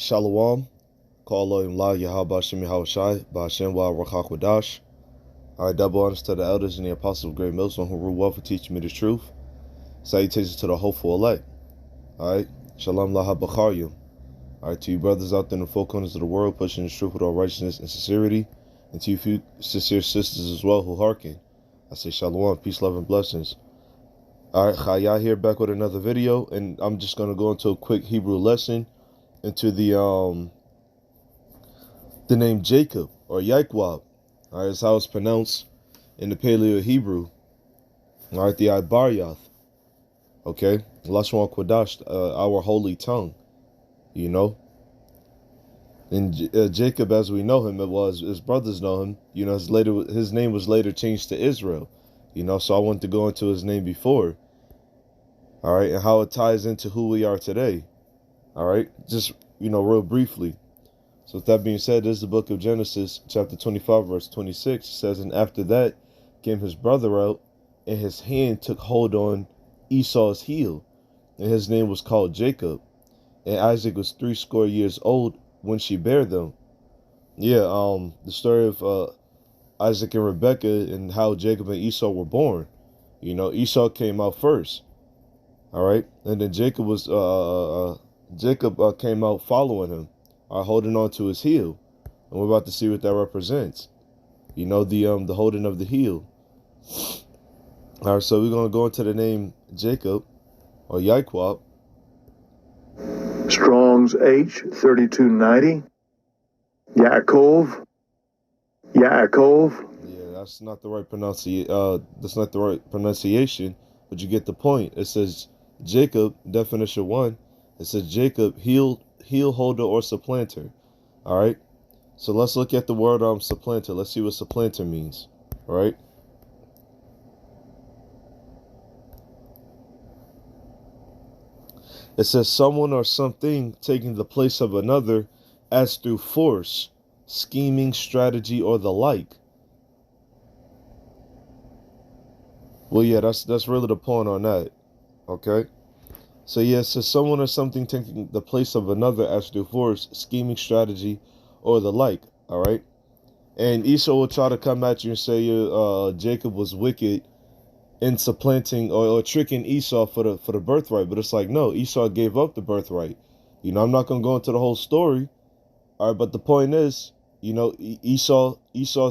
Shalom. Call La Yahab Hashem Yahushai, Ba'ashem Wa Rakak Wadash. Alright, double honors to the elders and the apostles of Great Millstone who rule well for teaching me the truth. Salutations to the hopeful elect. Alright, Shalom Laha Bacharyu. Alright, to you brothers out there in the four corners of the world, pushing the truth with all righteousness and sincerity. And to you few sincere sisters as well who hearken. I say Shalom, peace, love, and blessings. Alright, Chaya here back with another video. And I'm just going to go into a quick Hebrew lesson into the name Jacob or Yaiqab. All right, that's how it's pronounced in the Paleo Hebrew. All right, the Ibaryath. Okay, Lashon Kodash, our holy tongue. You know, and Jacob, as we know him, his brothers know him. You know, his name was later changed to Israel. You know, so I want to go into his name before. All right, and how it ties into who we are today. All right, just, you know, real briefly. So with that being said, this is the book of Genesis, chapter 25, verse 26. It says, and after that came his brother out, and his hand took hold on Esau's heel, and his name was called Jacob. And Isaac was 80 years old when she bare them. Yeah, the story of Isaac and Rebekah and how Jacob and Esau were born. You know, Esau came out first. All right, and then Jacob came out following him, holding on to his heel, and we're about to see what that represents. You know, the holding of the heel. All right, so we're gonna go into the name Jacob or Yaiqab. Strong's H3290. Yaakov. Yeah, that's not the right pronunciation, but you get the point. It says Jacob, definition 1. It says Jacob, heel holder or supplanter. All right, so let's look at the word supplanter. Let's see what supplanter means. All right, it says someone or something taking the place of another as through force, scheming, strategy, or the like. Well, yeah, that's really the point on that. Okay. So yeah, it says someone or something taking the place of another as through force, scheming, strategy, or the like. All right. And Esau will try to come at you and say Jacob was wicked in supplanting or tricking Esau for the birthright. But it's like, no, Esau gave up the birthright. You know, I'm not gonna go into the whole story. All right, but the point is, you know, Esau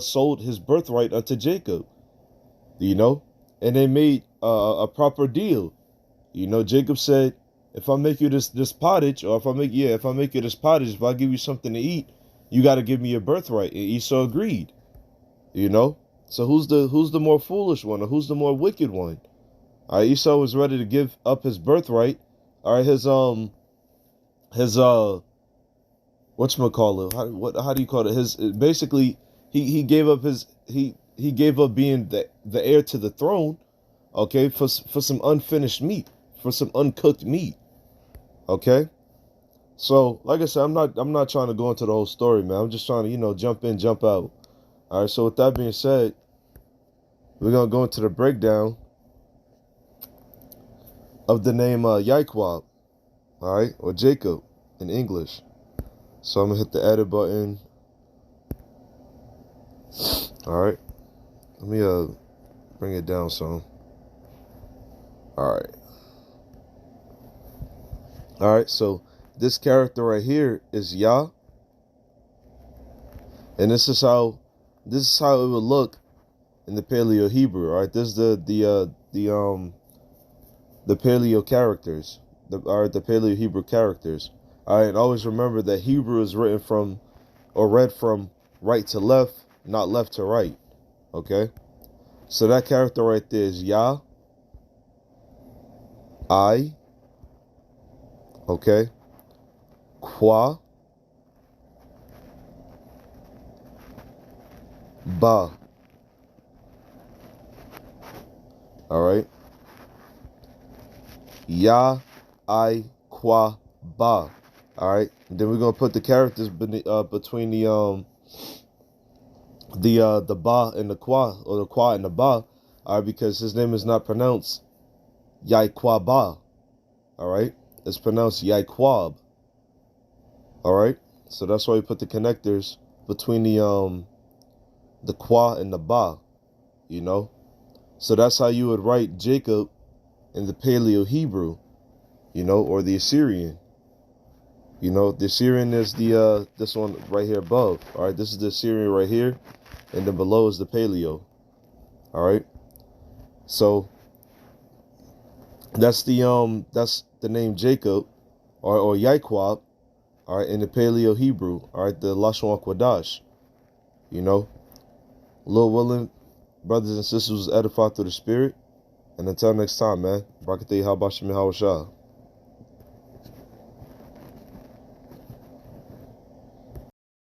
sold his birthright unto Jacob. You know, and they made a proper deal. You know, Jacob said, if I make you this pottage, or if I make you this pottage, if I give you something to eat, you got to give me your birthright. And Esau agreed. You know, so who's the more foolish one, or who's the more wicked one? All right, Esau was ready to give up his birthright. All right, his whatchamacallit, how do you call it? Basically he gave up he gave up being the heir to the throne, okay, for some unfinished meat. For some uncooked meat. Okay? So, like I said, I'm not trying to go into the whole story, man. I'm just trying to, you know, jump in, jump out. All right, so with that being said, we're going to go into the breakdown of the name Yaiqab, all right, or Jacob in English. So I'm going to hit the edit button. All right. Let me bring it down some. All right. All right, so this character right here is Yah, and this is how it would look in the Paleo Hebrew. All right, this is the Paleo characters, the Paleo Hebrew characters. All right, and always remember that Hebrew is written from or read from right to left, not left to right. Okay, so that character right there is Yah, I. Okay, Kwa, Ba. All right, Ya, I, Kwa, Ba. All right, and then we're gonna put the characters between the Ba and the Kwa, or the Kwa and the Ba. All right, because his name is not pronounced Yaiqaba. All right. It's pronounced Yaiqab. All right. So that's why we put the connectors between the Kwa and the Ba, you know. So that's how you would write Jacob in the Paleo Hebrew, you know, or the Assyrian. You know, the Assyrian is the this one right here above. All right, this is the Assyrian right here, and then below is the Paleo. All right. So that's the name Jacob or Yaiqab, all right, in the Paleo Hebrew, all right, the Lashon Kodash, you know. Lord willing, brothers and sisters, was edified through the Spirit. And until next time, man, Barakatei Habashim Hawashah.